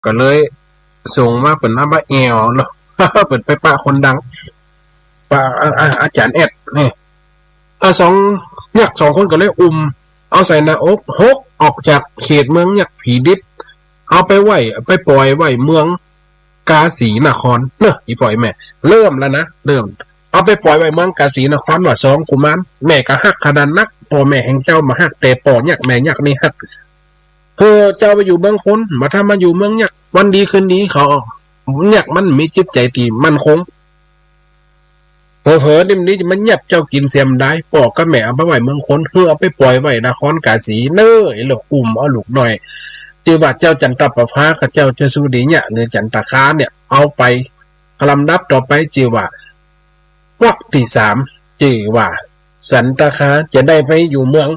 ก็เลยส่งมาเป็นน้ำบะแอวเนาะ เปิดไปปะคนดังปะอาจารย์แอดนี่สองยักษ์สองคนก็เลยเอาใส่หน้าอกหกออกจากเขตเมืองยักษ์ผีดิบเอาไปไว้ไปปล่อยไว้เมืองกาสีนครเนอะอีปล่อยแม่เริ่มแล้วนะเริ่มเอาไปปล่อยไว้เมืองกาสีนครว่าสองกุมารแม่ก็ฮักขนาดนักพ่อแม่แห่งเจ้ามาฮักแต่ป่อยักษ์แม่ยักษ์นี่ฮักเจ้าไปอยู่เมืองคนมาถ้ามาอยู่เมืองยักษ์วันดีคืนนี้เขายักษ์มันมีจิตใจตีมันคงเผลอๆนิ่มนี้มันยับเจ้ากินเสียมได้ปอกก็แม่เอาไปไว้เมืองคนเอาไปปล่อยไว้นครกาสีเน้อไอ้ลูกเอาลูกหน่อยจือว่าเจ้าจันตประภากับเจ้าเจสุดีเนี่ยหรือจันตคาเนี่ยเอาไปลำดับต่อไปจือว่าวักที่3จือว่าสันตคาจะได้ไปอยู่เมือง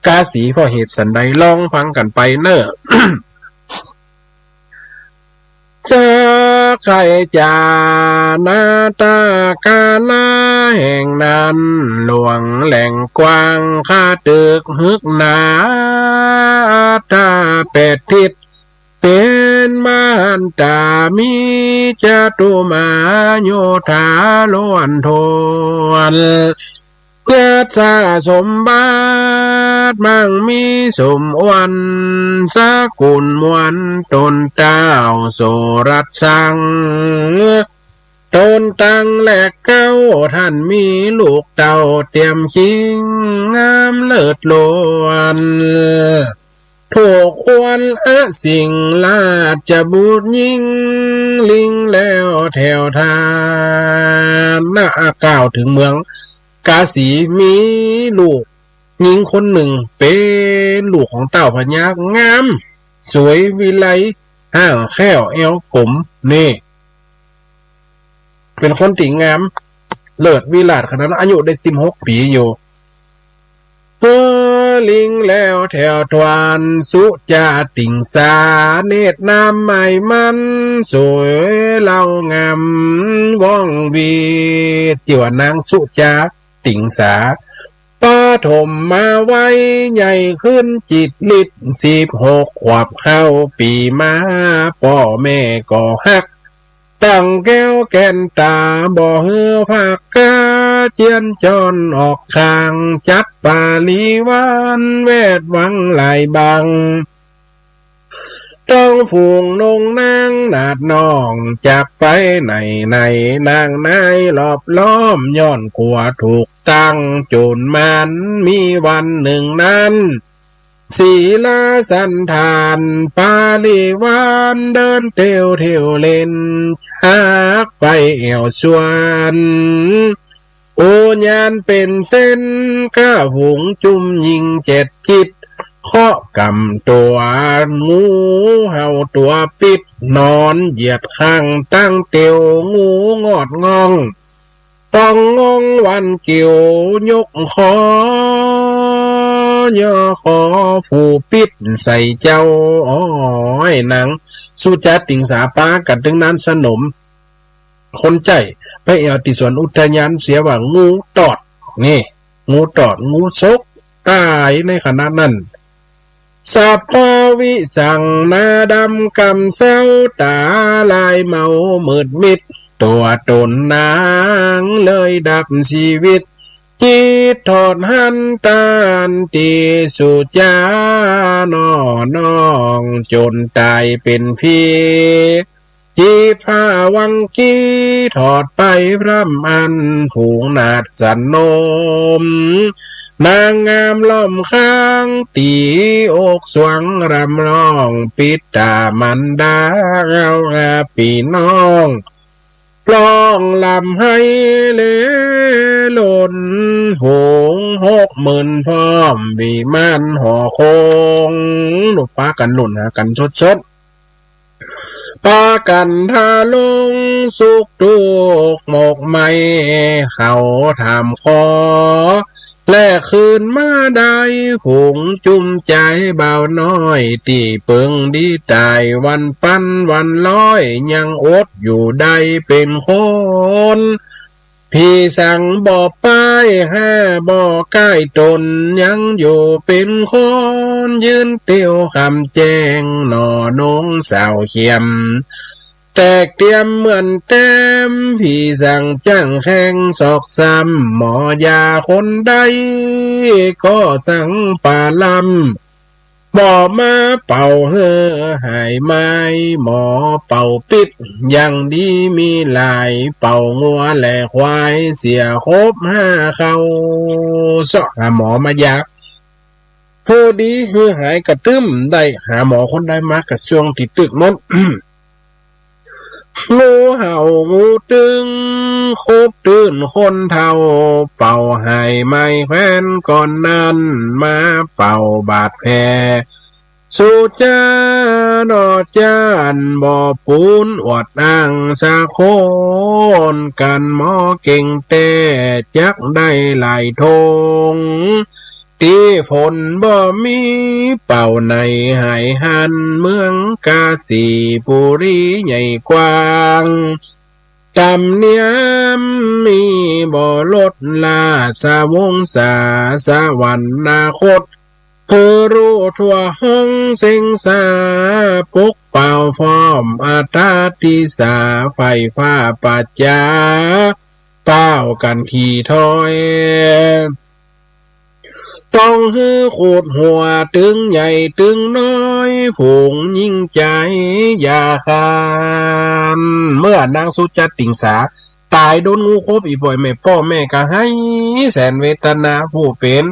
กาสีเพราะเหตุสันใดลองฟังกันไปเน้อ จะใครจานาตากาลาแห่งนั้นหลวงแหล่งกว้างข้าตึกฮึกหนาตาเป็ดทิศเป็นมานตามีจตุมาโยธาล้วนทวนเกิดสะสมบัติมั่งมีสมวันสกุลมวลตนเต้าโสรัตสังตนตั้งแหลกเก้าท่านมีลูกเต่าเตรียมชิงงามเลิศล้วนถูกควรสิ่งลาดจะบูดยิ่งลิงแล้วแถวทานหน้าก้าวถึงเมืองกาสีมีลูกหญิงคนหนึ่งเป็นลูกของเต่าพญางามสวยวิไลห้างแข้วเอวผมนี่เป็นคนติงามเลิศวิลาศขนาดอายุได้16 ปีอยู่ลิงแล้วแถวทวานสุจาติ่งสาเนตรน้ำใหม่มันสวยเล่างามว่องวีจิวนางสุจาติ่งสาป้าถมมาไว้ใหญ่ขึ้นจิตลิด16 ขวบเข้าปีมาพ่อแม่ก็ฮักตั้งแก้วแก่นตาบ่เฮือผักกาเจียนจอนออกข้างจัดปาลีวันเวทวังหลายบังต้องฝูงนงนางนาดน้องจากไปไหนนางนายรอบล้อมย้อนกลัวถูกตั้งจนมันมีวันหนึ่งนั้นศีลาสันทานปาลีวานเดินเที่ยวเล่นชักไปเอวชวนโอญานเป็นเส้นข้าฝูงจุ่มยิง7 กิจเคาะกำตัวงูเห่าตัวปิดนอนเหยียดข้างตั้งเตียวงูงอดงองต้องงงวันเกี่ยวยกคอย่อขอผูปิดใส่เจ้าอ้อยหนังสุจัดติ่งสาปากันถึงนั้นสนมคนใจไปเอาติสวนอุทยานเสียว่างูตอดนี่งูตอดงูซกตายในขณะนั้นสัพพวิสังนาดำกำเศร้าตาลายเมามืดมิดตัวตนนางเลยดับชีวิตจิตถอดหันตานตีสุจานน้องจนตายเป็นพี่จีพาวังกีถอดไปพร่ำอันฝูงนาดสันนมนางงามล้อมข้างตีอกสวงรำร้องปิดตามันดาเอาปีน้องปล้องลำให้เลหล่นหง60,000 พร้อมวิมานห่อคงลูกป้ากันหล่นหากันชดปากันทาลงสุกตุกหมกไม่เขาทำคอแลกคืนมาได้ฝูงจุ่มใจเบาน้อยตีเปิงดีตายวันปั้นวันร้อยยังอดอยู่ได้เป็นคน พี่สั่งบ่ป้ายห้าบ่ใกล้ตนยังอยู่เป็นคนยืนเตียวคำแจ้งหน่อนงสาวเขียมแตกเตรียมเหมือนเต็มพี่สั่งจ้างแข่งศอกซ้ำหมอยาคนใดก็สั่งป่าลำบ่มาเป่าเฮ่อหายไม้หมอเป่าปิดยังดีมีหลายเป่างัวแหล่ควายเสียครบห้าเขาเสาะหาหมอมายักเพื่อดีเพื่อหายกระตึ้มได้หาหมอคนได้มากระช่วงที่ตึกนั้น งูเห่างูตึงคบตื่นคนเท่าเป่าหายไม่แฟนก่อนนั้นมาเป่าบาดแผลสุจานอจานบ่อปูนอวดอ้างสะโคนกันหมอเก่งแต่จักได้หลายทงตีฝนบ่มีเป่าในหายหันเมืองกาสีปุรีใหญ่กว้างจำเนียมมีบ่ลดลาสาวงศาสวรรนาคตเพื่อรู้ทั่วห้องเซ็งสาปุกเป่าฟอมอาตาติสาไฟฟ้าปัจจาเป้ากันทีถอยต้องฮือขูดหัวตึงใหญ่ตึงน้อยฝูงยิ่งใจอย่าคานเมื่อนางสุจัตติงสาตายโดนงูคบอีบ่อยแม่พ่อแม่ก็ให้แสนเวทนาผู้เป็น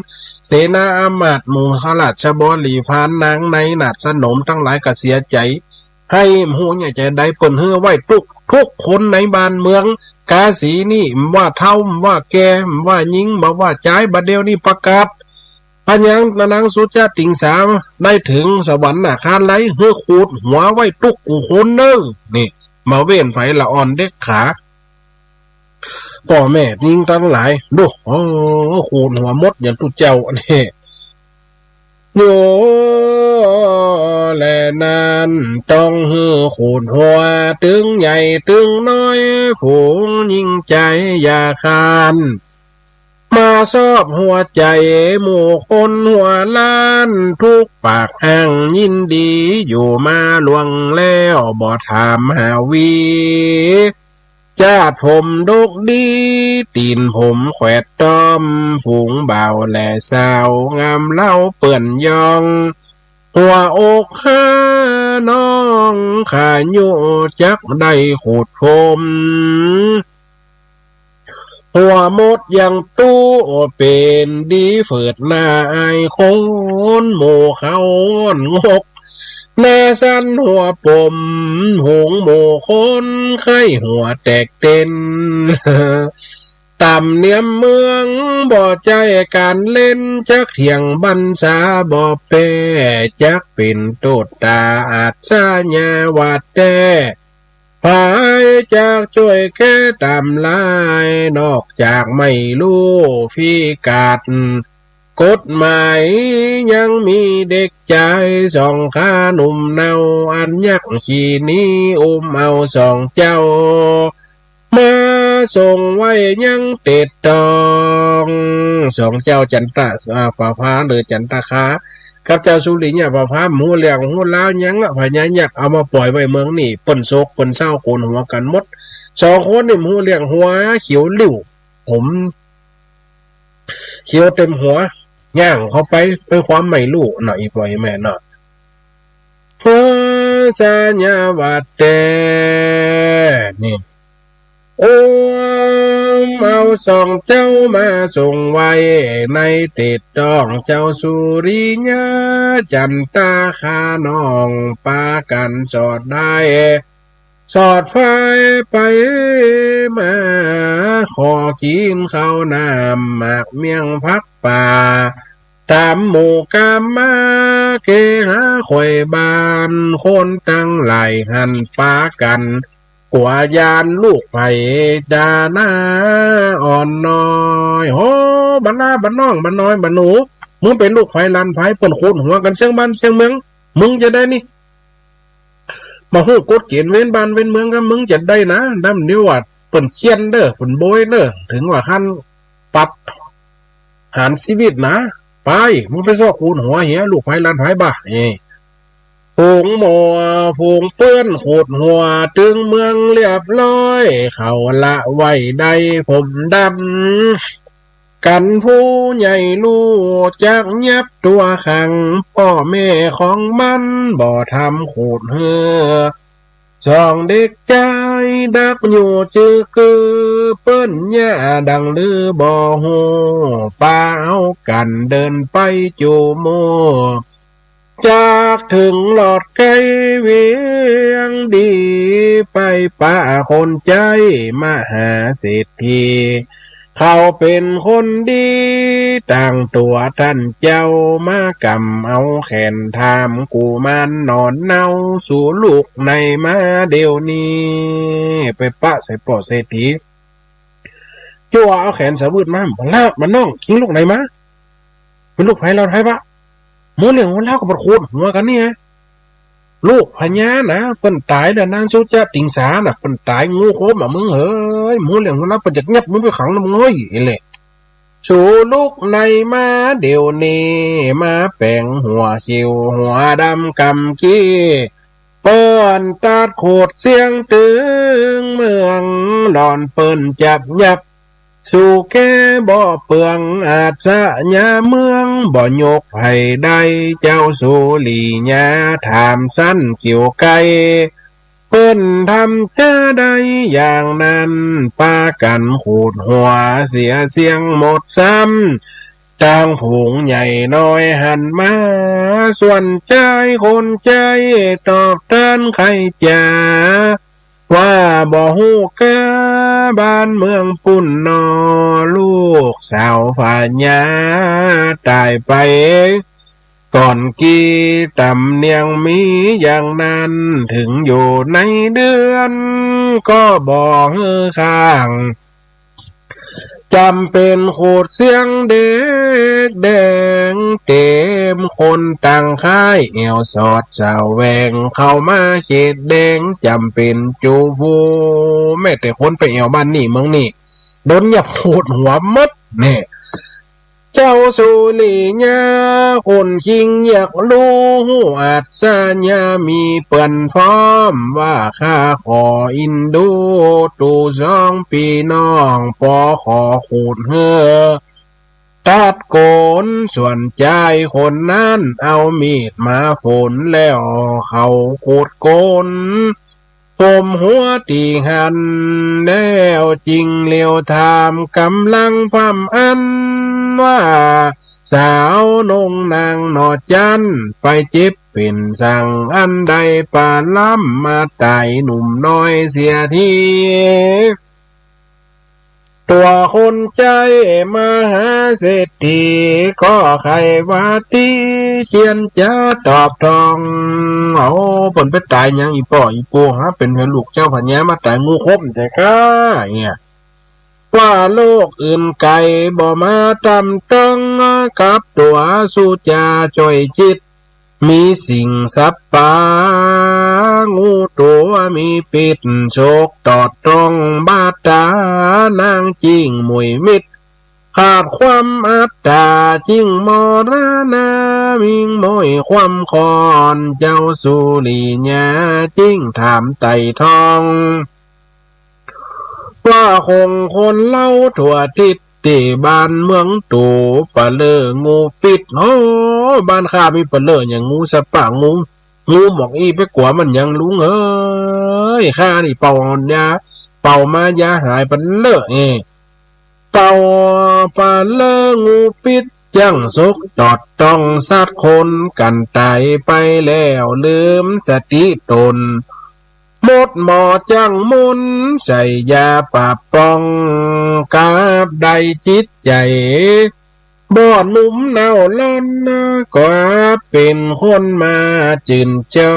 เสนาอามาตย์หมู่ขราชบริพารนางในหนัดสนมทั้งหลายก็เสียใจให้หูเนี่ยจะได้เปิ่นเฮือไว้ทุกคนในบ้านเมืองกาสีนี่ว่าเท่าว่าแกว่ายิงบ่ว่าใจบัดเดียวนี่ประกาศพญางนางสุจาติงสาได้ถึงสวรรค์น่ะคานไหลเฮือขูดหัวไว้ทุกคนเด้อนี่มาเว้นไฟละอ่อนเด็กขาพ่อแม่ยิงทั้งหลายดูขูดหัวมดอย่างตุเจ้านี่โยแลนั้นต้องฮือขูดหัวตึงใหญ่ตึงน้อยฝูงยิ่งใจอย่าคานมาชอบหัวใจหมู่คนหัวล้านทุกปากอ้างยินดีอยู่มาลวงแล้วบ่ถามหาวีจาดผมดกดีตีนผมแขวดต้อมฝูงเบาแหล่สาวงามเล่าเปื่อนยองหัวอกข้าน้องขายุจักได้ขูดโฟมหัวมดยังตู้เป็นดีเฟิดหน้าไอคนหมู่เขางกแน่สั้นหัวปมหงหมู่คนไข้หัวแตกเต้นต่ำเนียมเมืองบ่ใจการเล่นจักเถียงบัญชาบ่เป้จักเป็นตุดตาอาจชาญาวัดแด่ภายจากช่วยแค่ตามลายนอกจากไม่รู้ฟีกัดกฎหมายยังมีเด็กใจสองขาหนุ่มเนาอันยักขี่นี้เอาสองเจ้ามาส่งไว้ยังเต็ดตองสองเจ้าจันตะป่าพาหรือจันตะคากับเจ้าสุริเนี่ยป่าพาหูเหลียงหูล้าวยังละพญายักเอามาปล่อยไว้เมืองนี่ปนโศกปนเศร้าโกนหัวกันหมดสองคนนี่หูเหลียงหัวเขียวลิ่วผมเขียวเต็มหัวย่างเข้าไปด้วยความไม่รู้หน่อยปล่อยแม่เนาะพระสัญญาวัดเตนี่โอ้เอาสองเจ้ามาส่งไว้ในติดดองเจ้าสุริยะจันตาคาน้องปากันสอดได้สอดไฟไปมาขอกินข้าวน้ำหมากเมียงพักป่าตามหมู่กามมาเกหาข่อยบานคนตั้งหลายหันปากันกว่ายานลูกไฟดาหน้าอ่อนน้อยโอ้บ้านน้าบ้านน้องบ้านน้อยบ้านหนูมึงเป็นลูกไฟลันไฟปนโคนหัวกันเชียงบ้านเชียงเมืองมึงจะได้นี่มาหูกฎเกณฑ์เว้นบ้านเว้นเมืองก็มึงจะได้นะดำเดียววัด เปิ่นเขียนเด้อเปิ่นโบยเด้อถึงว่าขั้นปัดหารชีวิตนะไปมึงไปซ้อคูณหัวเหี้ยลูกไผ่ล้านไผ่บ้าผงหมัวผงเปื้อนโขดหัวตึงเมืองเรียบร้อยเขาละไว้ได้ผมดำกันผู้ใหญ่ลูกจักยับตัวขังพ่อแม่ของมันบ่ทำโขดเหือจองเด็กใจดักอยู่จื้อกือเปิ้นแย่ดังลือบ่ฮู้ป้าเอากันเดินไปจูโมจากถึงหลอดไกลเวียงดีไปป้าคนใจมหาเศรษฐีเขาเป็นคนดีต่างตัวท่านเจ้ามากำเอาแขนทามกูมันนอนเน่าสู่ลูกในมาเดี๋ยวนี้ไปปะใส่ปอเศรษฐีจั่วเอาแขนสะบืดมาลากมันน้องคิงลูกไหนมาเป็นลูกไผ่เราไผ่ปะมูเหลืองมันเล่ากับมันโคตรหัวกันนี่ไงลูกพญานะเปิ้นตายแล้วนางสุจะติงสาน่ะเปิ้นตายงูโคมอ่ะมึงเฮ้ยมูเหลืองมันเล่าเปิ้นจะงับมึงไปขังนะมึงเฮ้ยแหละชูลูกในมาเดี๋ยวนี้มาแป่งหัวคิวหัวดำกำกี้เปิ้นตัดโคดเสียงตึงเมืองหลอนเปิ้นจับยับสู่แก่บ่เปืองอาจจะญาเมืองบ่ยกให้ได้เจ้าสุลีญาถามสั้นเกี่ยวไกเปิ้นทำจะได้อย่างนั้นป้ากันขูดหัวเสียเสียงหมดซ้ำจางฝูงใหญ่น้อยหันมาส่วนใจคนใจตอบแทนใครจ๋าว่าบ่ฮู้กะบ้านเมืองปุ่นนอลูกสาวฝาญาตายไปก่อนกี่ตำเนียงมีอย่างนั้นถึงอยู่ในเดือนก็บ่ฮือข้างจำเป็นโคดเสียงเด็กแดงเต็มคนต่างค่ายเอวสอดเจ้าแวงเข้ามาเขตแดงจำเป็นจูฟูแม้แต่คนไปเอวบ้านนี่เมืองนี่โดนยับโคดหัวมัดแน่เจ้าสุลีญาคนคิงอยากรู้อาจสัญญามีเปิ่นพร้อมว่าข้าขออินดูตูสองปีน้องปอขอขูดเหือตัดโกนส่วนใจคนนั้นเอามีดมาฝนแล้วเขาขูดโกนผมหัวตีหันแล้วจริงเลี้ยวทามกำลังฟั่มอันว่าสาวนงนางนอจันไปจิบเป็นสั่งอันใดป่าล้ำมาตายหนุ่มน้อยเสียทีตัวคนใจมหาเศรษฐีก็ใครว่าตีเจียนจะตอบทองเอาผลไปตายยังอีป่ออีปูฮะเป็นเพื่อนลูกเจ้าพญามาตายงูคบแต่ข้าเนี่ยว่าโลกอื่นไกลบ่มาตำต้องกับตัวสุจาจ่อยจิตมีสิ่งสับปางูตัวมีปิดโชคตอดตรงบาดานางจิงมวยมิดขาดความอัตตาจิงมรณามิงมวยความคอนเจ้าสุลีญาจิงถามไต่ทองว่าคงคนเล่าทั่วทิศที่บ้านเมืองตู่ปะเลองูปิดโอ้บ้านข้ามีปะเลออย่างงูสะปะงูหมอกอีไปกว่ามันยังลุงเอ้ยข้านี่เป่ายาเป่ามายาหายปะเลอเป่าปะเลองูปิดจังสุกจอดต้องสัตว์คนกันตายไปแล้วลืมสติตนหมดหมอจังมุนใส่ยาปราบป้องกาบใดจิตใจบ่หนุ่มเน่าล้นก็เป็นคนมาจืนจอ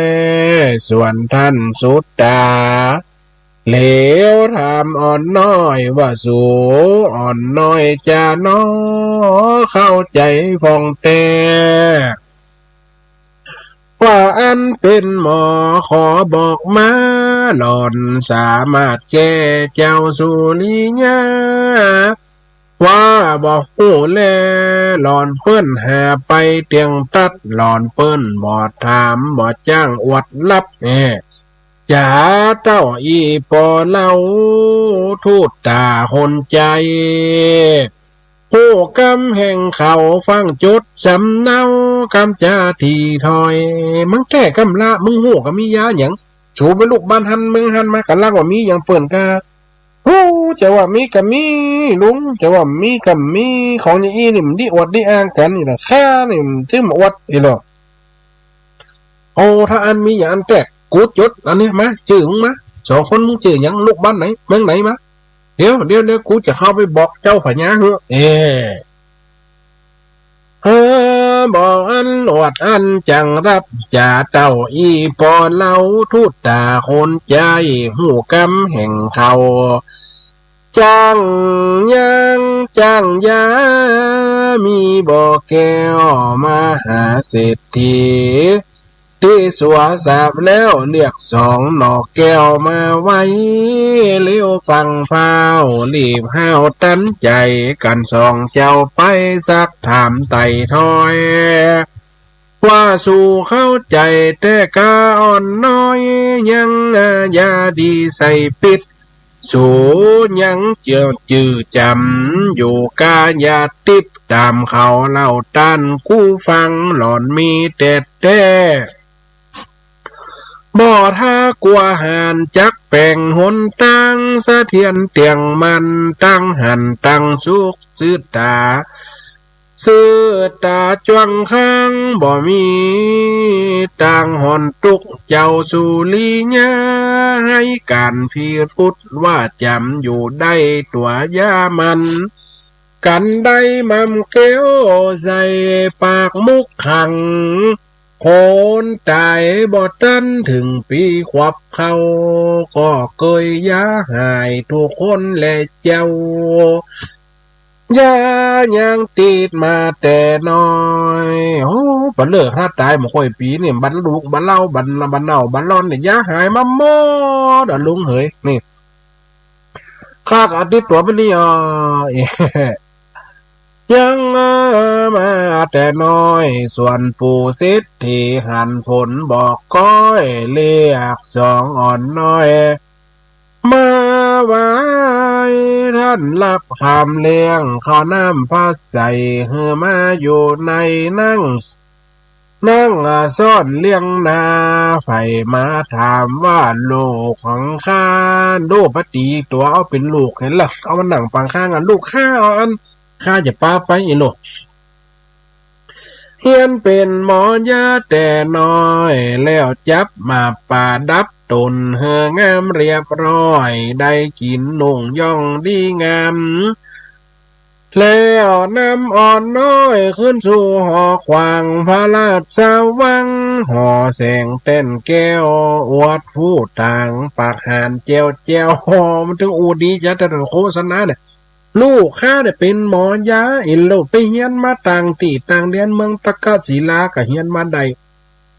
ยส่วนท่านสุดตาเหลวถามอ่อนน้อยว่าสูอ่อนน้อยจะน้อเข้าใจฟองแต่ว่าอันเป็นหมอขอบอกมา หลอนสามารถแก้เจ้าสุริยาว่าบอกหูแลหลอนเปิ้นหาไปเตียงตัดหลอนเปิ้นบ่ถามบ่จ้างอวดลับจ๋าเต้าอีปอเล่าทูตตาคนใจผู้กำแห่งเขาฟังจุดสำเนากำจาทีถอยมึงแก้กำละมึงหูก็มียาหยังชูไปลูกบ้านหันมึงหันมากันล่างว่ามีอย่างเปิ่นกาโอ้จะว่ามีกับมีลุงจะว่ามีกับมีของอย่างอีนี่มันดิอวดดิอ้างกันนี่นะข้านี่มันที่มาอวดอีหรอกโอ้ถ้าอันมีอย่างอันแตกกูจดอันนี้มาจื่อมึงมาสองคนมึงจื่อหยังลูกบ้านไหนเมืองไหนมาเดี๋ยวกูจะเข้าไปบอกเจ้าพญาเหอะบอกอันอวดอันจังรับจ่าเต้าอีปอเล่าทูตตาคนใจหูกำแห่งเขาจ้างยังจ้างยามีบ่อแก้วมาหาเศรษฐีที่สัวสาบแล้วเรียกสองหนอกแก้วมาไว้เลี้ยวฟังฟ้าวรีบห้าวตันใจกันสองเจ้าไปสักถามไต่ถอยว่าสู่เข้าใจแต่กาอ่อนน้อยยังยาดีใส่ปิดสู่ยังจือจำอยู่กายาติบตามเขาเล่าตันกู้ฟังหล่อนมีแต่บ่ท่ากลัวหานจักแป่งหนตั้งสะเทียนเตียงมันตั้งหันตั้งสุกซื้อตาจวงข้างบ่มีต่างหอนตุกเจ้าสุริยาให้การพีพุทธว่าจำอยู่ได้ตัวยามันกันได้มั่มเกี้ยวใส่ปากมุกขังคนตายบ่ตันถึงปีขวับเขาก็เคยยาหายทุกคนและเจ้ายายังติดมาแต่น้อยโอ้บัดเลิกถ้าตายมาค่อยปีนี่บัดลูกบัดเล่าบัดเน่าบัดร้อนเนี่ยยาหายมาหมดลุงเฮ้ยนี่ข้าก็ติดตัวไปนี่ยังมาแต่น้อยส่วนปู่สิทธิหันฝนบอกก้อยเรียกสองอ่อนน้อยมาไว้ท่านรับคำเลี้ยงข้าวน้ำฟ้าใสเฮือมาอยู่ในนั่งซ่อนเลี้ยงนาไฟมาถามว่าลูกของข้าดูปฏิตัวเอาเป็นลูกเห็นหรอเอามาหนังปังข้างลูกข้าอันข้าจะป้าไปอีโลเฮียนเป็นหมอยาแต่น้อยแล้วจับมาป่าดับตนเฮงามเรียบร้อยได้กินนุ่งย่องดีงามแล้วนำอ่อนน้อยขึ้นสู่หอขวางพระราชวังหอแสงเต้นแก้วอวดผู้ต่างปากหานเจียวหอมันถึงอูดีจะแต่โฆษณาเนี่ยลูกข้าเนี่ยเป็นหมอยาอินโลไปเฮียนมาต่างตีต่างเดียนเมืองตะกะศิลากับเฮียนมาใด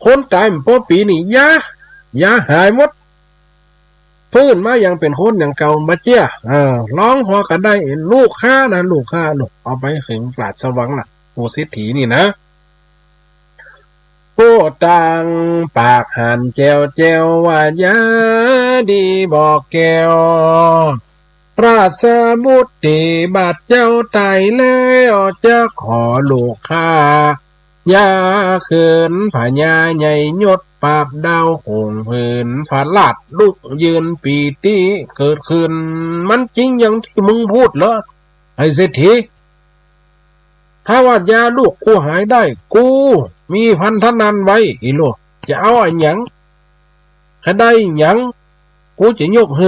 คนตายมันพอปีนี่ยาหายหมดฟื้นมายังเป็นคนอย่างเก่ามาเจ้าร้องหอกันได้ลูกข้านะลูกข้าลูกเอาไปถึงปราดสว่างล่ะผู้สิทธินี่นะผู้ต่างปากหันเจียวว่ายาดีบอกแก้วราชบุตรบาดเจ้าไตแล้วจะขอลูกข้ายาเขินผาญาใหญ่ยศปราบดาวหงผืนฝาลาดลูกยืนปีติเกิดขึ้นมันจริงอย่างที่มึงพูดเหรอไอ้เศรษฐีถ้าว่ายาลูกกูหายได้กูมีพันธนันไว้อีโลจะเอาไอ้หยังถ้าได้หยังกูจะยกเฮ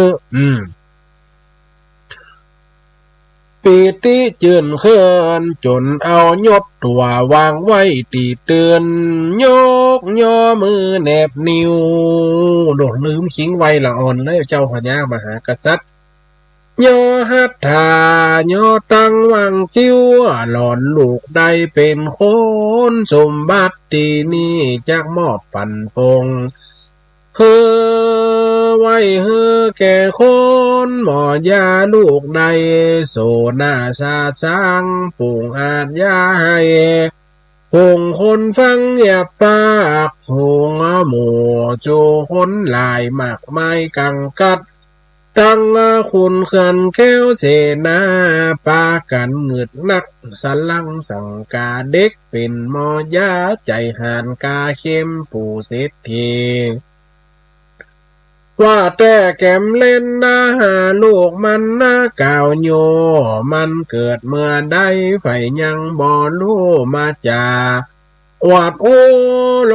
ปีติเจือนเขินจนเอายศตัววางไว้ตีเตือนยกย่อมือแนบนิ้วโดดลืมขิงไว้ละอ่อนแล้วเจ้าพญามหากษัตริย์ย่อหัตถาย่อตั้งวังจิ้วหลอนลูกได้เป็นคนสมบัตินี้จากมอบปันปงเฮอ ไว้เฮือแก่คนหมอยาลูกใดโซนาชาช้างปุงอาจยาให้ปุงคนฟังหยับฝากปุงหมู่โจคนหลายมากมายกังกัดตั้งคุณเขื่อนแก้วเสนาปากันเงืดนักสลังสังกาเด็กเป็นหมอยาใจหานกาเข้มปูเศรษฐีว่าแต่แกมเล่นนะหาลูกมันนะก่าวโยมันเกิดเมื่อใดไฟยังบ่รู้มาจากวัดโอล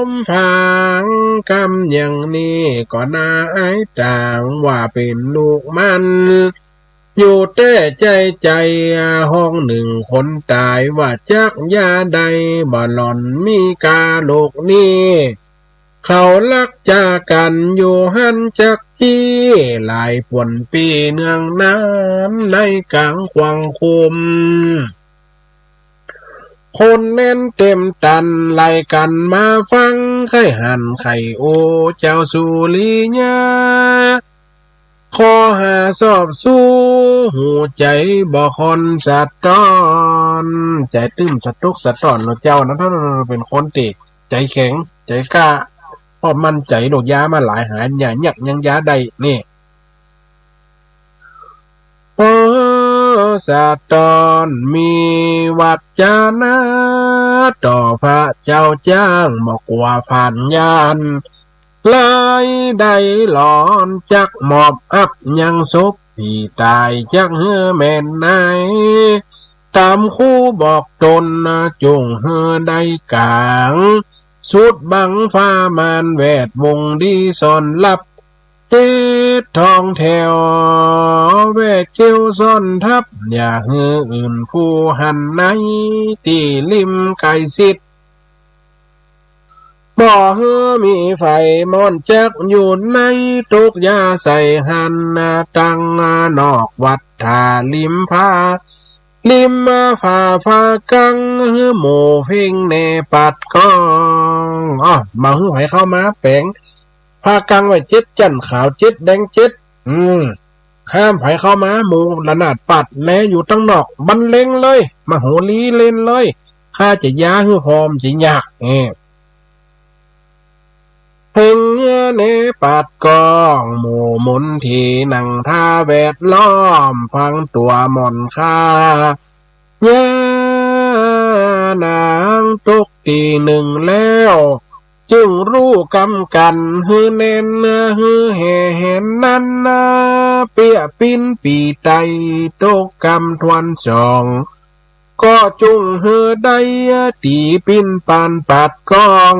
มฟังคำอย่างนี้ก็น่าอายต่างว่าเป็นลูกมันอยู่แต่ใจห้องหนึ่งคนตายว่าจักยาใดบ่หล่อนมีกาโลกนี้เขาลักจากันอยู่หันจักที่หลายปวนปีเนืองน้ำในกลางควางคุมคนแน่นเต็มตันไล่กันมาฟังไข่หันไข่โอเจ้าสุริยาขอหาสอบสู้หูใจบ่คอนสัตตอนใจตื้มสะตุกสะตอนเจ้านะถ้าเราเป็นคนติใจแข็งใจกล้าพอมั่นใจโดดยามาหลายหายอย่าหยักยังยาใดนี่สะตอนมีวัดจานะต่อพระเจ้าจ้างบอกว่าผ่านยานลายใดหลอนจักหมอบอับยังศพพี่ตายจักเฮือแม่นไหนตามคู่บอกตนจงเฮือได้กลางสุดบังฟ้ามานแวดวงดีซ่อนลับเจ็ดทองแถวแวดเจียวซ่อนทับอย่าเฮืออื่นฟูหันในตีริมไก่สิทธิ์บ่เฮือมีไฟมอนจักอยู่ในตุกยาใส่หันตังนอกวัดทาลิมฟ้าลิมฟ้ากังเฮือหมูเพ่งเนปัดกองมาเฮือไฟเข้ามาแปงพากังไว้เจ็ดจันขาวเจ็ดแดงเจ็ดห้ามไผเข้ามาหมูระนาดปัดแลอยู่ตั้งนอกบรรเลงเลยมาโหลีเล่นเลยข้าจะย้าฮือพร้อมจะยากเพ่งเนปัดกองหมู่มนทีนังท่าแวดล้อมฟังตัวหม่อนค่ายานางตกตีหนึ่งแล้วจึงรู้กำกันฮือเน้นฮือแห่เห็นนั้นเปียปิ้นปีไตโตกำทวนสองก็จุงฮือได้ตีปิ้นปานปัดกอง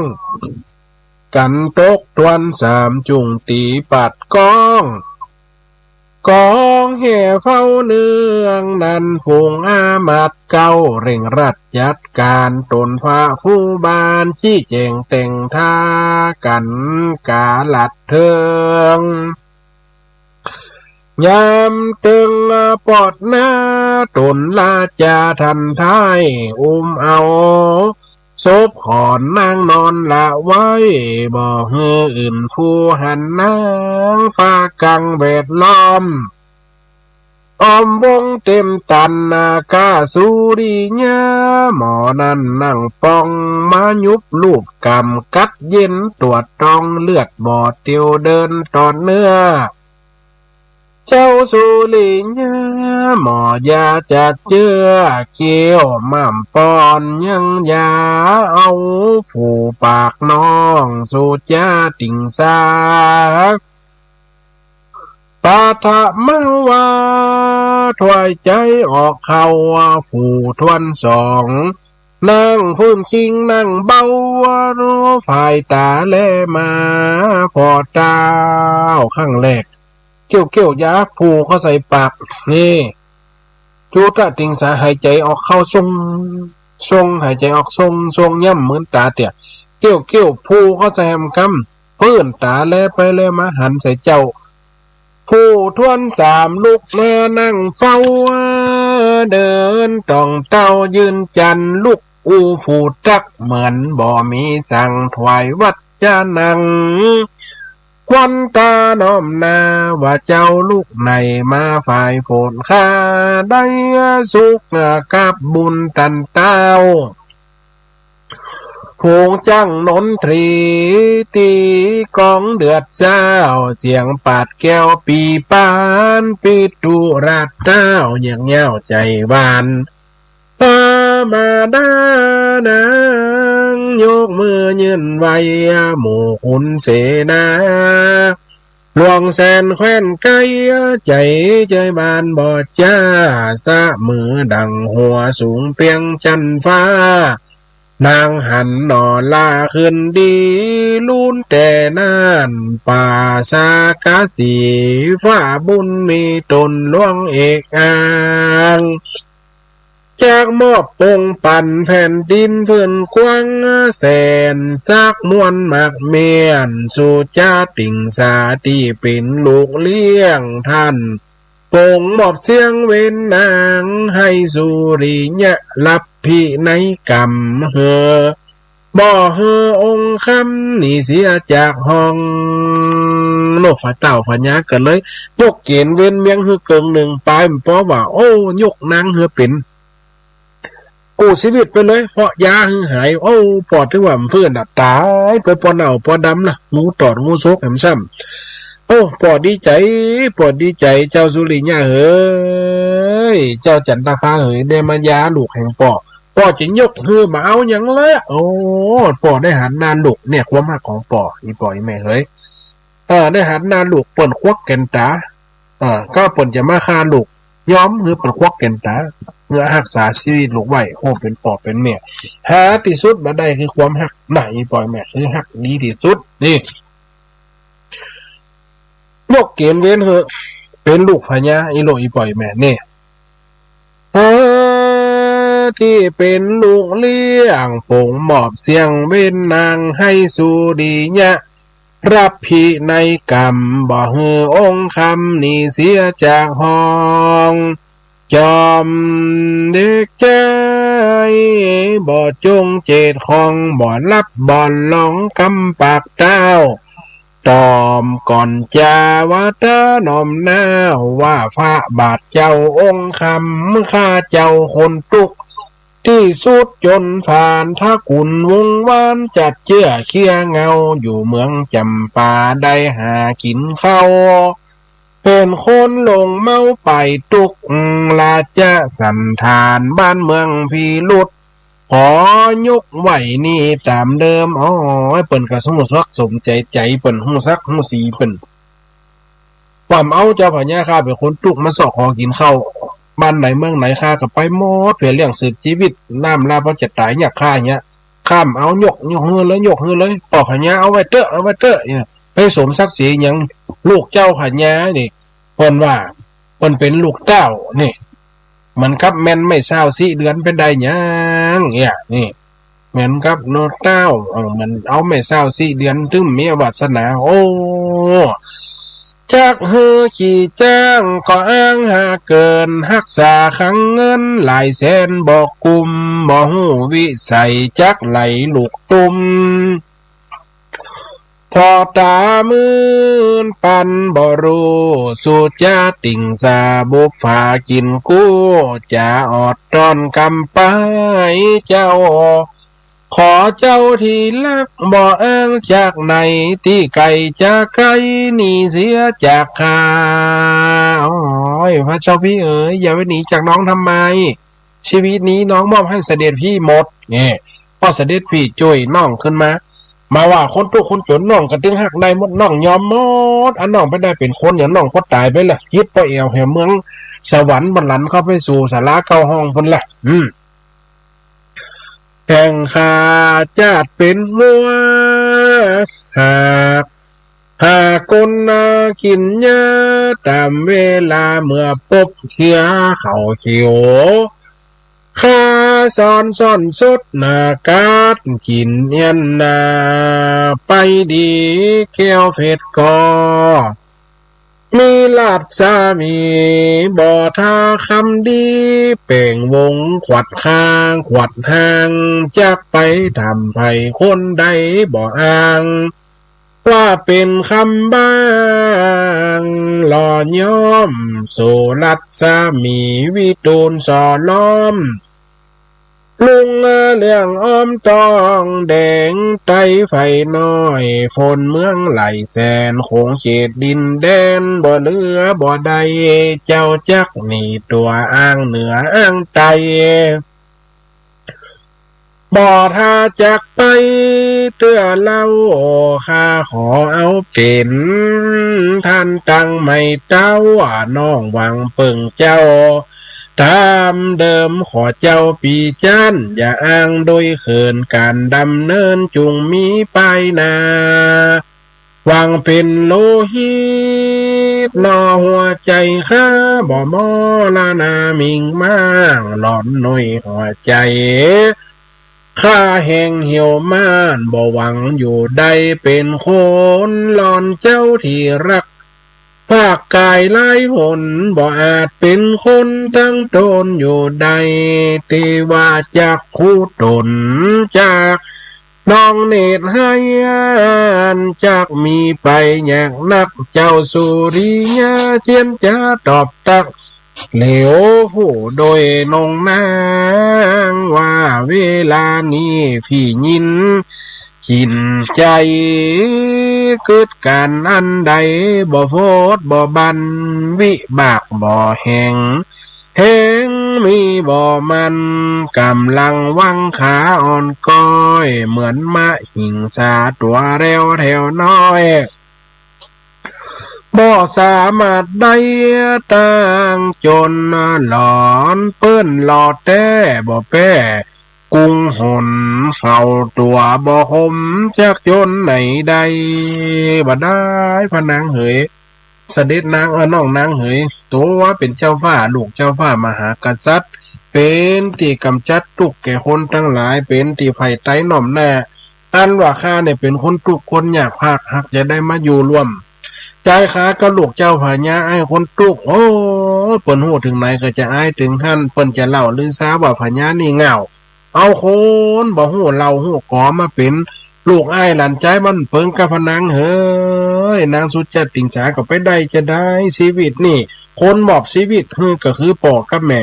กันตกทวนสามจุงตีปัดกองแห่เฝ้าเนืองนันฝูงอามัดเก้าเร่งรัดจัดการตนฟ้าฟูบานชี้แจงแต่งท่ากันกาลัดเทิงยามตึงปอดหน้าตนลาจาทันท้ายเอาศพขอนนางนอนละไว้บ่เฮืออื่นฟูหันนางฟ้ากังเวดล้อมอ้อมวงเต็มตันนากาสุริยาหมอนั่นนั่งปองมายุบลูบกำกัดเย็นตรวจตองเลือดบอดเตียวเดินตอนเนื้อเจ้าสุริยาหมอยาจัดเจือเกี่ยวม่ำปอนยังยาเอาผูปากน้องสูจยาติ่งสาปาทะมาวาถวายใจออกเขาฝูทวนสองนั่งฟื้นคิงนั่งเบาฝ่ายตาแลมาพอดาวข้างแรกเกี่ยวยาผูเขาใส่ปากนี่จูตะติงสาหายใจออกเข้าทรงหายใจออกทรงย่ำเหมือนตาเตี่ยเกี่ยวผูเขาใส่แฮมกำเพื่อนตาแลไปแลมาหันใส่เจ้าผู้ทวนสามลูกมานั่งเฝ้าเดินต่องเต้ายืนจันลูกฟูตักเหมือนบ่มีสั่งถวายวัดจะนั่ง ควันตาน้อมนาว่าเจ้าลูกในมาฝ่ายฝนข้าได้สุขกับบุญตันเต้าโขงจังนนทรีตีกองเดือดเจ้าเสียงปาดแก้วปีปานปิดุราดเต้าเงียงเง่าใจหวานตามาดานางยกมือยืนไว้หมู่คุณเสนาหลวงแสนแคว้นไกลใจบานบอดจ้าสะมือดังหัวสูงเปียงจันฟ้านางหันนอลาขึ้นดีลุ้นแต่นานป่าสากาสีฟ้าบุญมีตนล่วงเอกอ่างจากมอบปงปั่นแผ่นดินเพื่อนกว้างแสนซักมวลมากเมียนสู่จ้าติ่งสาที่เป็นลูกเลี้ยงท่านปงมอบเสียงเว้นนางให้สุริยะรับพี่ในกรรมบ่เฮอองค์คำนี่เสียจากห้องโลกฝ่าเต่าฝ่าญากันเลยยกเกณฑ์เว้นเมียงฮือเกิงหนึ่งปลายเพราะว่าโอ้ยกนางฮือเป็นกู้ชีวิตไปเลยเพราะยาฮือหายโอ้ปอดที่ว่ามันเพื่อนตายไปปอเน่าปอดำนะงูตอดงูซกแหมซ้ำโอ้ปอดดีใจเจ้าสุริยะเฮ้ยเจ้าจันทคาเฮ้ยได้มายาลูกแห่งปอจะยกฮือมาเอาอย่างเลยโอ้ปอได้หันนานลูกเนี่ยความหักของปออีปออีแม่เฮ้ยได้หันนานลูกเปิ่นควักแก่นตาก็เปิ่นจะมาฆ่าลูกย้อมคือเปิ่นควักแก่นตาเพื่อรักษาชีวิตลูกไว้โอ้เป็นปอเป็นแม่หาที่สุดมาได้คือความหักไหนปอแม่คือหักดีที่สุดนี่ยกเกณฑ์เว้นเหอะเป็นลูกพญาอีโลอีปอยแม่เนี่ยที่เป็นลูกเลี้ยงปงหมอบเสียงเว้นนางให้สุดีญะรับพี่ในกรรมบ่เฮือองค์คำนี่เสียจากห้องจอมเด็กใจบ่จงเจตของบ่รับบ่ลองกำปากเต้าตอมก่อนจาวาตาหน่อมหน้าว่าพระบาทเจ้าองค์คำข้าเจ้าคนตุกที่สุดจนผ่านถ้ากุนวงวานจัดเจื้อเคียเงาอยู่เมืองจำปาได้หากินข้าวเป็นคนลงเมาไปตุกลาจะสันทานบ้านเมืองพีลุดขอยกไหวนี่ตามเดิมอ๋อเปิ่นกระสมุสักสมใจเปิ่นหูซักหูสีเปิ่นความเอาเจ้าพญาข้าเป็นคนตุกมาสอกขอกินข้าวบ้านไหนเมืองไหนข้าก็ไปหมดเพื่อเลี้ยงสืบชีวิตน้ำลาเพราะจะตายอยากฆ่าเงี้ยข้ามเอายกเฮือเลยปอกพญาเอาไว้เตอะเนี่ยไปสมศักดิ์ศรีอย่างลูกเจ้าพญานี่เพิ่นว่าเพิ่นเป็นลูกเต้านี่มันครับแม่นไม่เศร้าสิเดือนเป็นได้ยังเนี่ยนี่เหมือนกับโนเต้ามันเอาไม่เศร้าสิเดือนถึงมีวาสนาโอ้จากเฮือขี่จ้างก็อ้างหาเกินรักษาขังเงินหลายแสนบอกกุมบ่ฮู้วิสัยจักไหลลูกตุ่มพอตามืนปันบ่รู้สุจาติ่งสาบุกฝากินกู้จะอดตอนกำไปเจ้าขอเจ้าที่รักบ่อ้างจากไหนที่ไกลจากไกลนี่เสียจากข้าโอ้ยพระเจ้าพี่เอ๋ยอย่าไปหนีจากน้องทำไมชีวิตนี้น้องมอบให้เสด็จพี่หมดเนี่ยพอเสด็จพี่ช่วยน้องขึ้นมาว่าคนทุกคนจนน้องก็ตึงหักได้หมดน้องยอมหมดอันน้องไปได้เป็นคนอย่างน้องก็ตายไปละยึดไปเอวแห่เมืองสวรรค์บรรลันเข้าไปสู่ศาลาเก้าห้องพุ่นละแห่งข้าจาดเป็นงัวหากคนกินยาตามเวลาเมื่อปบเขียเขาเขียวข้าซ่อนสดนากาดกินเย็นนาไปดีแก้วเผ็ดกอมีลาดสามีบ่ท่าคำดีเป่งวงขวัดข้างขวัดห่างจากไปทำไผคนใดบ่อ้าง ว่าเป็นคำบ้างหล่อย่อมโสรัดสามีวิตูลสอล้อมลุงเรื่องอ้อมตองแดงไต้ไฟน้อยฝนเมืองไหลแสนคงเฉดดินแดนบ่เหลือบ่ใดเจ้าจักหนีตัวอ้างเหนืออ้างใต้บ่ถ้าจักไปเตื้อเล่าข้าขอเอาเป็นท่านตั้งไม่เต้าน้องหวังเปิ่งเจ้าตามเดิมขอเจ้าปีจันอย่าอ้างโดยเขินการดำเนินจุงมีไปนาหวังเป็นโลหิตนอหัวใจข้าบ่มอลานามิงมางหลอนหน่อยหัวใจข้าแห่งเหี่ยวม่านบ่หวังอยู่ใดเป็นคนหลอนเจ้าที่รักภาคกายไล่หนบ่อาจเป็นคนตั้งตนอยู่ใดที่ว่าจากคู่ตนจากน้องเนตรให้จากมีไปอยากนักเจ้าสุริยาเจียนจะตอบตักเหลวผู้โดยนงนางว่าเวลานี้พี่ยินจินใจเกิดการอันใดบ่โพดบ่บันวิบากบ่แห่งแห่งมีบ่มันกำลังวังขาอ่อนก้อยเหมือนมะหิงสาตัวเร็วแถวน้อยบ่สามารถได้ตั้งจนหลอนเปิ้นหลอดแต่บ่แป้กุ้งหนเข้าตัวบ่หมจากจนไหนใดบ่ได้พระนางเหยเสด็จนางน้องนางเหยตัวว่าเป็นเจ้าฟ้าลูกเจ้าฟ้ามหากษัตริย์เป็นที่กำจัดทุกข์แก่คนทั้งหลายเป็นที่ไผ่ไต้หน่อมหน้าอันว่าข้าเนี่ยเป็นคนทุกข์คนยากภาคหักจะได้มาอยู่ร่วมใจขาก็ลูกเจ้าพญาไอ้คนทุกข์โอ้เปิ้นฮู้ถึงไหนก็จะอ้ายถึงหั่นเปิ้นจะเล่าลือซาว่าพญานี่เหงาเอาคนบ่ฮู้เล่าฮู้กอมาเป็นลูกอ้ายหลานใจมันเปิงกับพนังเฮ้ยนางสุจติงสาก็ไปได้จะได้ชีวิตนี่คนมอบชีวิตก็คือพ่อกับแม่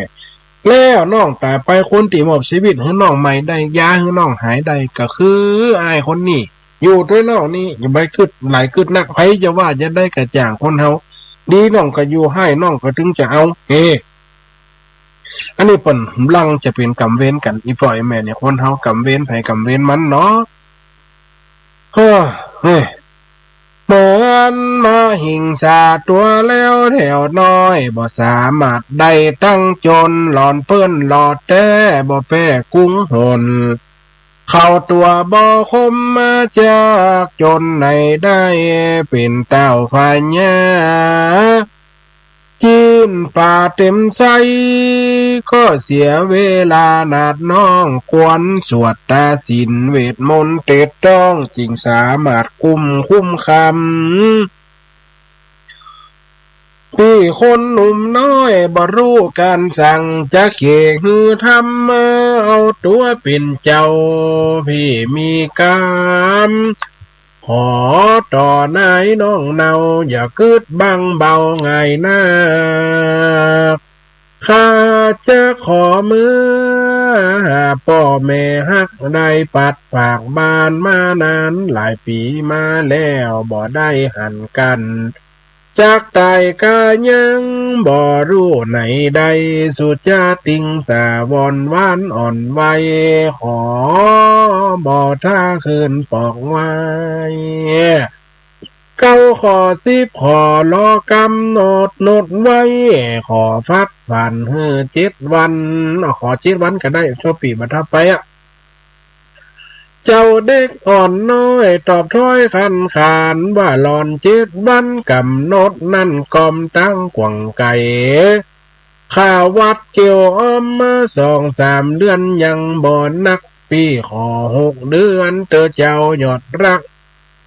แล้วน้องแต่ไปคนที่มอบชีวิตให้น้องใหม่ได้ยาให้น้องหายได้ก็คืออ้ายคนนี้อยู่ด้วยน้องนี่อย่าไปคิดหลายคิดนักไผจะว่าจะได้กระจ่างคนเฮาดีน้องก็อยู่ให้น้องก็ถึงจะเอาอันนี้เปิ้นลังจะเป็นกรรมเวรกันอีพ่อไอ้แม่เนี่ยคนเฮากรรมเวรไผกรรมเวรมันเนาะเฮ้ยเหมือนมาหิงสาตัวแล้วแถวน้อยบ่สามารถได้ตั้งจนหลอนเปิ้นหลอดแต่บ่แป้กุ้งหนเข้าตัวบ่คมมาจากจนไหนได้เป็นเต้าฝ่ายญากินป่าเต็มใจก็เสียเวลานาดน้องกวนสวดตาสินเวทมนต์เต็ดต้องจริงสามารถคุ้มคำพี่คนหนุ่มน้อยบ่รู้การสั่งจะเขฮือทำมาเอาตัวเป็นเจ้าพี่มีกรรมขอต่อนายน้องเนาอย่าเกิดบังเบาไงนักข้าจะขอมือพ่อแม่ฮักได้ปัดฝากบ้านมานานหลายปีมาแล้วบ่ได้หันกันจากตายกายังบ่รู้ไหนใดสุจาติงสาวรหวานอ่อนไวขอบ่ท่าคืนปอกไว้เก้าขอ10ขอรอกำหนดไว้ขอฟัดฝัน7 วันขอ7 วันก็ได้ชั่วปีมาทับไปเจ้าเด็กอ่อนน้อยตอบถ้อยคันขานว่าหลอน7 วันกำหนดนั่นกอมตั้งกว่างไก่ข้าวัดเกี่ยวอ้อมมา2-3 เดือนยังบ่นักปีขอ6 เดือนเตอเจ้ายอดรัก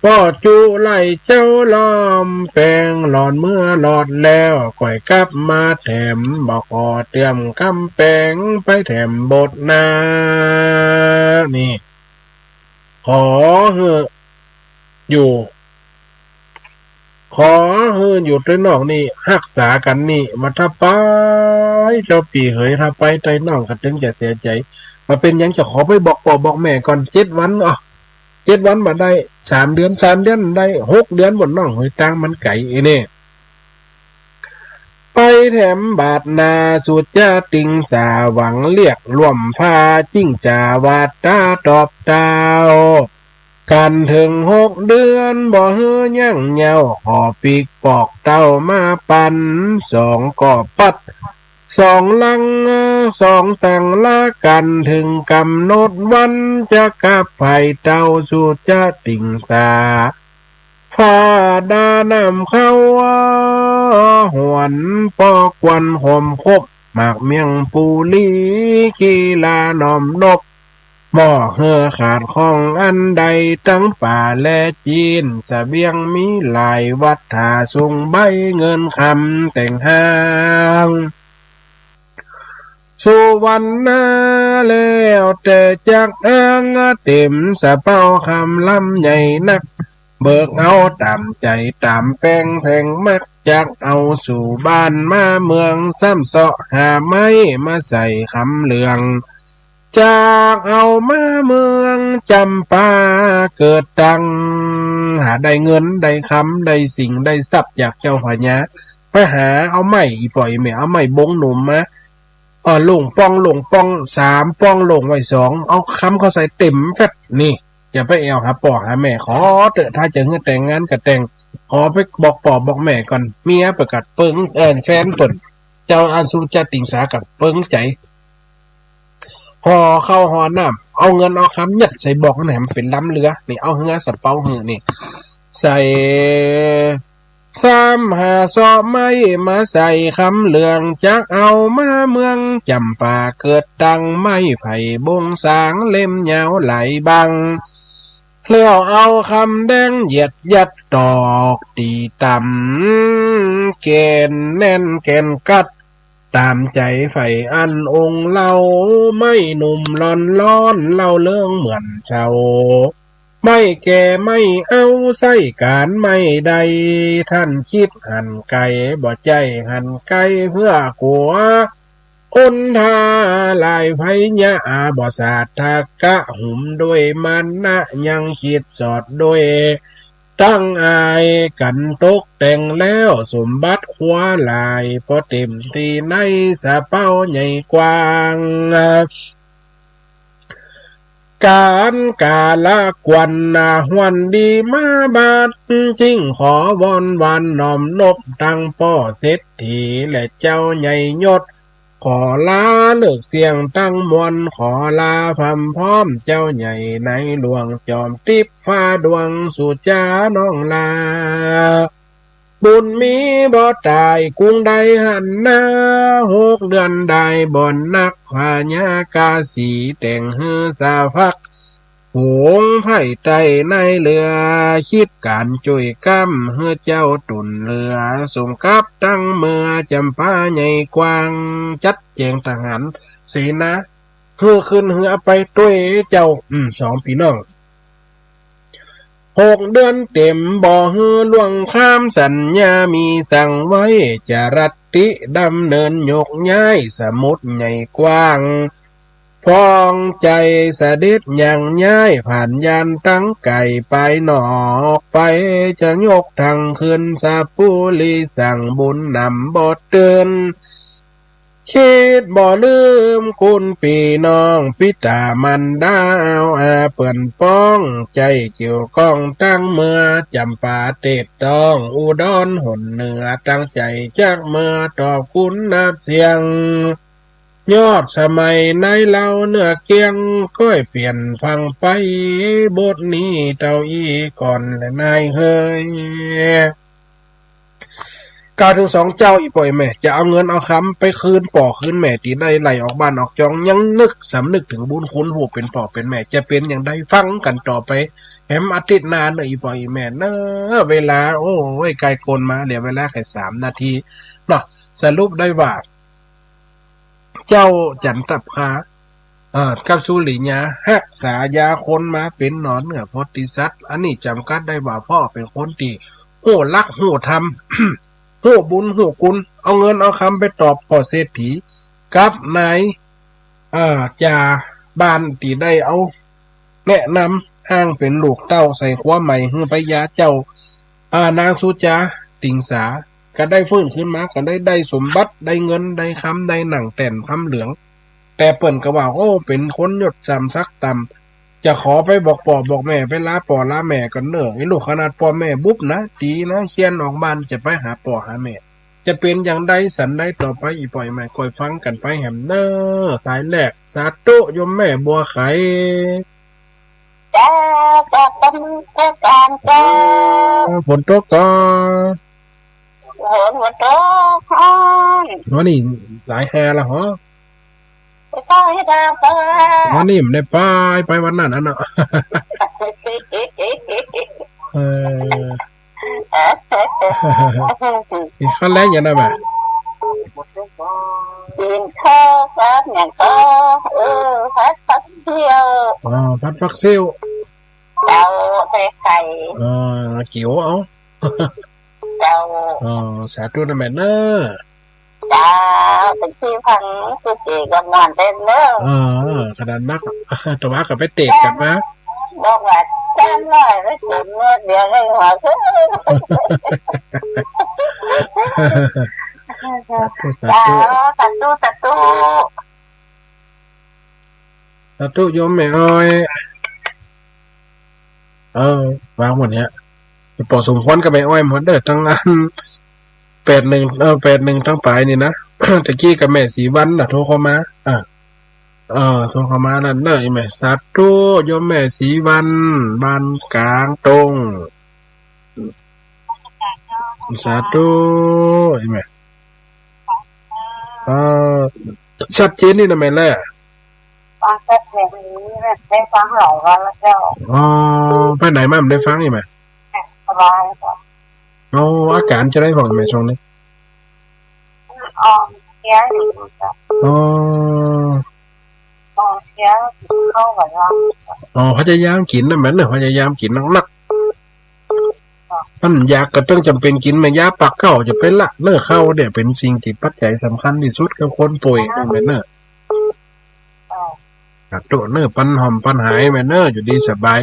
พ่อจูไล่เจ้าล้อมแปลงหลอนเมื่อหลอดแล้วก่อยกลับมาแถมบ่ขอเตรียมคำแปลงไปแถมบทนานี่ขออยู่ ขอเฮืออยู่ด้วยนอกนี่รักษากันนี่มาถ้าไปเจ้าปีเหยถ้าไปใต้น้องก็ถึงจะเสียใจมาเป็นยังจะขอไปบอกพ่อบอกแม่ก่อน7 วัน7 วันมาได้3 เดือนได้6 เดือนบนน้องเฮยตังมันไก่นี่ไปแถมบาดนาสุดจะติงสาหวังเรียกร่วมฟ้าจิ้งจาวาดตาตอบดาวกันถึง6 เดือนบ่เฮือยั่งเหยาขอปีกปอกเต้ามาปัน2ก่อปัด2ลัง2สั่งลากันถึงกำหนดวันจะกลับไผ่เต้าสู่จะติ่งสาฟ้าดานำเข้าหวนปอกวนหอมคบหมากเมียงปูลีกีลาหนอมนบบ่เฮือขาดของอันใดทั้งป่าและจีนเสบียงมีหลายวัดถาส่งใบเงินคำแต่งห้างสุวรรณาแล้วแต่จักอ้างเต็มสะเป้าคำลำใหญ่นักเบิกเอาตามใจตามแป้งแพงมักจักเอาสู่บ้านมาเมืองซ้ำเสาะหาไม้มาใส่คำเหลืองจากเอามาเมืองจำปาเกิดตังหาได้เงินได้คำได้สิ่งได้ทรัพย์จากเจ้าพญาไปหาเอาไม้อีปล่อยแม่เอาไม้บงหนุ่มมาลงป้อง3ป้องลงไว้2เอาคำเขาใส่เต็มแฟตนี่อย่าไปแอวหาป่อหาแม่ขอเถอะถ้าจะเฮือแต่งงานก็แต่งขอไปบอกป่อบอกแม่ก่อนเมียประกาศเปิ้งแฟนเปิ่นเจ้าอันสุจะติ่งสากับเปิ้งใจพอเข้าหอน้ำเอาเงินเอาคำยัดใส่บอกนั่นแหมเป็นล้ำเรือนี่เอาเฮือสะเปาหือนี่ใส่3 5 2ไม้มาใส่คำเหลืองจักเอามาเมืองจำปาเกิดตังไม้ไผ่บงสางเล่มยาวไหลบังแล้วเอาคำแดงเหยียดยัดดอกตีต่ำเกณฑ์แน่นแกนกัดตามใจไฟอันองค์เล่าไม่หนุ่มร้อนเล่าเรื่องเหมือนเจ้าไม่แก่ไม่เอาใส่การไม่ใดท่านคิดหันไก่บ่ใจหันไก่เพื่อกัวอนทาลายไพญะบ่สาทากะหุ่มด้วยมันนะยังคิดสอดด้วยตั้งอายกันตกแต่งแล้วสมบัติคว้าลายพอเต็มที่ในสะเป้าใหญ่กว้างการกาละกวนหวันดีมาบาดจริงขอวอนวันน้อมนบตั้งป่อเศรษฐีและเจ้าใหญ่ยศขอลาเลิกเสียงตั้งมวลขอลาพำพร้อมเจ้าใหญ่ในหลวงจอมติบฟ้าดวงสุจาน้องลาบุญมีบ่ตายกุ้งใดหันหน้า6 เดือนได้บ่อนนักพญากาสีแต่งฮือสาพักหงไผ่ไตในเรือคิดการจุยกำเฮือเจ้าตุนเรือสมกับตั้งเมื่อจำปาใหญ่กว้างจัดแจงทหารสีนะเฮือขึ้นเฮือไปด้วยเจ้า2 พี่น้อง6 เดือนเต็มบ่เฮือล่วงข้ามสัญญามีสั่งไว้จะรัตติดำเนินยกย้ายสมุทรใหญ่กว้างฟ้องใจเสด็จอย่างย้ายผ่านยานตั้งไก่ไปหนอกไปจะยกทางขึ้นสาปุลีสั่งบุญนำบ่เตือนคิดบ่ลืมคุณพี่น้องพิตามันดาวเปิ่นป้องใจเกี่ยวก้องตั้งเมื่อจำปาเตดต้องอุดรหนเหนือตั้งใจจากเมื่อตอบคุณนับเสียงยอดสมัยในเราเนื้อเกียงก้อยเปลี่ยนฟังไปบทนี้เต้าอีก่อนและนายเฮยกาถึง2 เจ้าอีปล่อยแม่จะเอาเงินเอาคำไปคืนป่อคืนแม่ตีได้ไหลออกบ้านออกจองยังสำนึกถึงบุญคุณผู้เป็นพ่อเป็นแม่จะเป็นอย่างใดฟังกันต่อไปแหมอาทิตย์หน้าเนอะอีปล่อยแม่เนอะเวลาโอ้ยไกลโกนมาเดี๋ยวเวลาแค่3 นาทีเนาะสรุปได้ว่าเจ้าจันตับคากับสุริยาหักษายาคนมาเป็นหนอนเหนือโพธิสัตว์อันนี้จำกัดได้ว่าพ่อเป็นคนที่ โหรักโหทำ โหบุญโหคุณเอาเงินเอาคำไปตอบพ่อเศรษฐีกับนายจ่าบ้านตีได้เอาแนะนำอ้างเป็นลูกเต้าใส่ขั้วใหม่เฮือไปยาเจ้านางสุจาติงสาก็ได้ฟื้นขึ้นมาก็ได้สมบัติได้เงินได้คำได้หนังแต่นคำเหลืองแต่เปิ่นก็ว่าโอ้เป็นคนยศจำซักต่ำจะขอไปบอกพ่อบอกแม่ไปลาพ่อลาแม่กันเนอะไอ้ลูกขนาดพ่อแม่บุ๊บนะตีนะเคียนออกบ้านจะไปหาพ่อหาแม่จะเป็นอย่างใดสันใดต่อไปอีปล่อยแม่คอยฟังกันไปแหมเนอสายแรกสาธุโยมแม่บัวไข่จ้าก็เป็นการจ้าฝนตกก็หัวโตฮ้อนวันนี้หลายแห่ละเหรอไปให้ดาวไปวันนี้มันได้ไปวันนั้นน่ะขั้นแรกอย่างนั้นไหมกินข้าวครับอย่างก็พัดฟักเซียวพัดฟักเซียวเจ้าใส่ไข่เกี่ยวเอาเจ้าสาธุนะแม่เนอจ้าเป็นที่พังคือเก๋กับงานเต้นเนอขนาดนักตัวมากับไปเตะกันนะบอกว่าจ้างน้อยไม่ถึงเมื่อเดียวให้หัวคือสาธุโยมแม่อ้อยวางหมดเนี้ยปอสมควรกับแม่อ้อยหมดเด้อทั้งนั้น81ทั้งปลายนี่นะตะกี้กับแม่สีวันน่ะโทรเข้ามาโทรเข้ามานั่นเด้อแม่สาธุโยมแม่สีวันบ้านกลางตรงสาธุแม่ชัดเจนนี่นะแม่แหละฟังแต่เพลงนี้ได้ฟังหลายวันแล้วเจ้าไปไหนมาได้ฟังนี่แม่สบายจ้ะอาการจะได้ฟังแม่ช่วงนี้เสียอยู่จ้ะเสียเข้ากับเราพยายามกินนะแม่เนอะพยายามกินนักมันยากก็ต้องจำเป็นกินมายาปักเข้าจะเป็นละเนื้อเข้าเนี่ยเป็นสิ่งที่ปัจจัยสำคัญที่สุดกับคนป่วยนะแม่เนอะตัวเนื้อปันหอมปันหายแม่เนอะอยู่ดีสบาย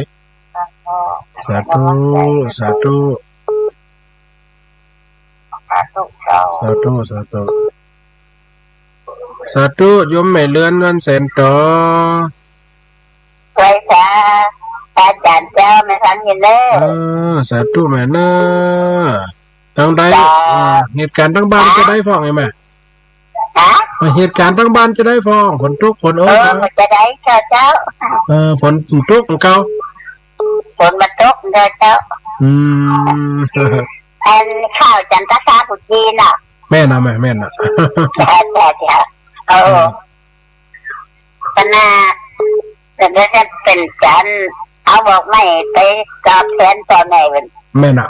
สาธุสาธุสาธุโยมแม่เลื่อนเงินแสนต่อไปจ้าอาจารย์เจ้าไม่ทันยินเนอสาธุแม่เนอตั้งได้เหตุการณ์ทั้งบ้านจะได้ฟ้องไงแม่เหตุการณ์ทั้งบ้านจะได้ฟ้องฝนตกฝนจะได้เจ้าฝนตกของเขาฝนมาตกเด้อเจ้าอันข้าวจันทร์ซาบุจีน่ะแม่น่ะแม่น่ะปนาแต่เดี๋ยวจะเป็นจันเอาบอกไม่ไปกอบแทนต่อแม่เป็นแม่น่ะ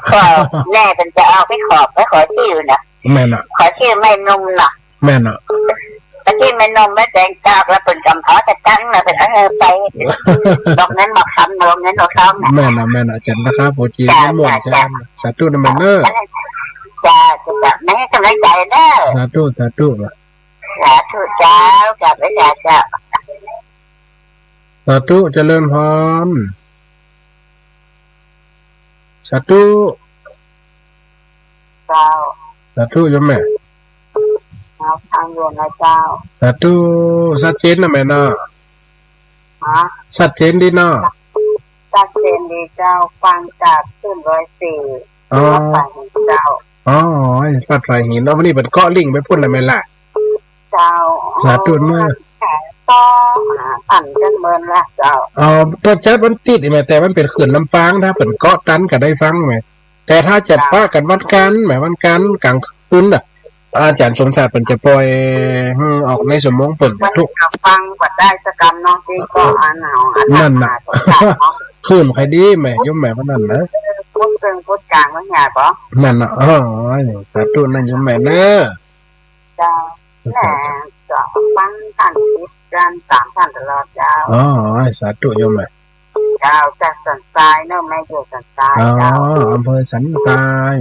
แม่เป็นจะเอาไปขอชื่อนะแม่น่ะขอชื่อไม่นุ่มน่ะแม่น่ะที่ไม่นมไม่แดงกาแล้วเป็นกำท้อแต่ตั้งนะเป็นไปดอกนั้นบอกคำดอกนั้นดอกคำแม่น่ะจันนะครับโปรจีนหมดจ้าสาธุนะแม่เนอจ้าไม่ให้กำลังใจเด้อสาธุเจ้ากับพระเจ้าสาธุเจริญพรสาธุสาธุโยมแม่ทางโยนนะเจ้าสาธุชัดเจนนะแม่เนาะชัดเจนดีเนาะชัดเจนดีเจ้าฟังจากขึ้น104เจ้าฟัดไฟหินวันนี้เป็นเกาะลิงไปพูดอะไรไหมล่ะเจ้าสาธุเมื่อปั่นกันเมินละเจ้าตัวจัดมันติดไหมแต่มันเป็นเขื่อนลำปางถ้าเป็นเกาะตันก็ได้ฟังไหมแต่ถ้าจัดป้ากันวันกันหมายวันกันกลางคืนน่ะอาจารย์สมศักดิ์เป็นจะปล่อยออกในสมองเปิดทุกฟังกว่าได้สกรรมน้องที่ก็นั่นน่ะคืนใครดีแม่ยมแม่ก็นั่นนะพูดเป็นพูดกลางว่าไงปะนั่นน่ะสาธุนั่นยมแม่เนอะจ้าแม่จะฟังท่านคิดการตามท่านตลอดจ้าสาธุยมแม่ เจ้าจากสันทรายเนอะแม่อยู่สันทราย อ๋อ เจ้า อำเภอสันทราย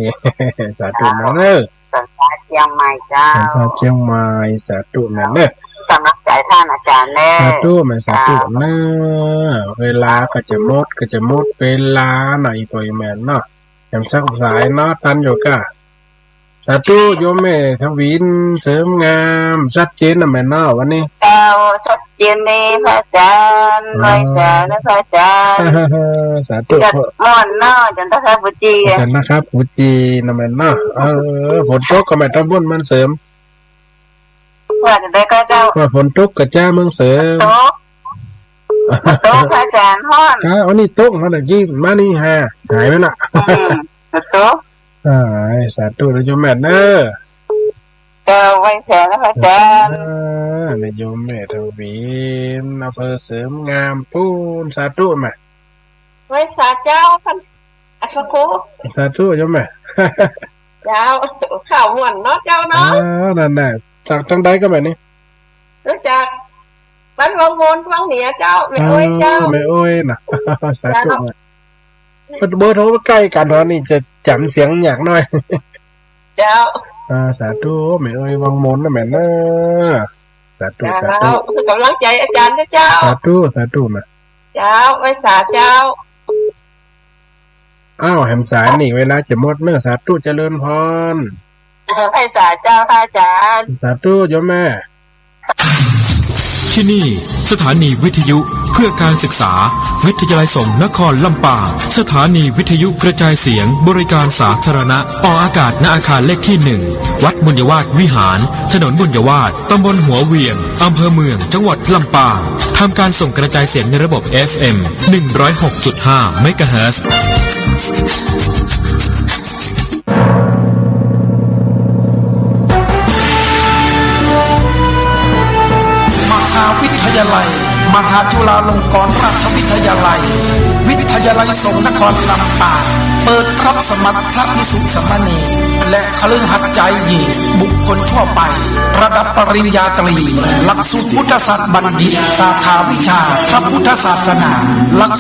สาธุนะเนอะ สันทรายเชียงใหม่เจ้า อำเภอเชียงใหม่สาธุนะเนอะ สำนักใจท่านอาจารย์เน่ สาธุแม่สาธุเนอะเวลาก็จะหมดเวลาหน่อยปล่อยแม่นเนาะยังสักสายเนาะทันอยู่ก็สาธุโยมแม่ทวินเสริมงามชัดเจนนะแม่เนาะวันนี้ เจ้าชัดเจนดีพระอาจารย์ไว้สานะพระอาจารย์ สาธุ จัดม่อนเนาะจันทคบุจี กันนะครับฟูจีนะแม่เนาะฝนตกก็ไม่ต้องบ่นมันเสริม ว่าจะได้ก็เจ้า ว่าฝนตกก็จ้าเมืองเสริม โต๊ะพระอาจารย์ฮ้อน อันนี้ตกมันน่ะยิ่งมานี่ฮะหายไปละ โต๊ะ สาธุนะโยมแม่เนอะ เจ้าไว้สานะพระอาจารย์ นายโยมแม่ทวินอำเภอเสริมงามปูนสาธุแม่ ไว้สาเจ้าพันอัศโค สาธุโยมแม่ เจ้าข่าวหวนเนาะเจ้าเนาะ นั่นแหละจากทางใดก็แบบนี้ รู้จักบ้านวังวนทางเหนือเจ้าไม่โอ้ยเจ้า ไม่โอ้ยนะสาธุแม่เบอร์โทรใกล้กันตอนนี้จะจำเสียงอยากหน่อย เจ้า สาธุไม่โอ้ยวังมนนะแม่เนอะสาธุสาธุ เจ้ากำลังใจอาจารย์นะเจ้า สาธุแม่ เจ้าไว้สาเจ้า แหมสายนี่เวลาจะหมดเนื้อสาธุเจริญพร ไว้สาเจ้าพระอาจารย์ สาธุโยมแม่ ที่นี่สถานีวิทยุเพื่อการศึกษาวิทยาลัยสงฆ์นครลำปางสถานีวิทยุกระจายเสียงบริการสาธารณะออกอากาศณอาคารเลขที่ 1 วัดบุญยวาสวิหารถนนบุญยวาสตำบลหัวเวียงอำเภอเมืองจังหวัดลำปางทำการส่งกระจายเสียงในระบบ FM 106.5 เมกะเฮิรตซ์วิทยาลัยมหาจุฬาลงกรณราชวิทยาลัยวิทยาลัยสงฆ์นครลำปางเปิดรับสมัครพระภิกษุสามเณรและคฤหัสถ์ใจหญิงบุคคลทั่วไประดับปริญญาตรีหลักสูตรพุทธศาสตร์บัณฑิตสาขาวิชาพระพุทธศาสนาหลัก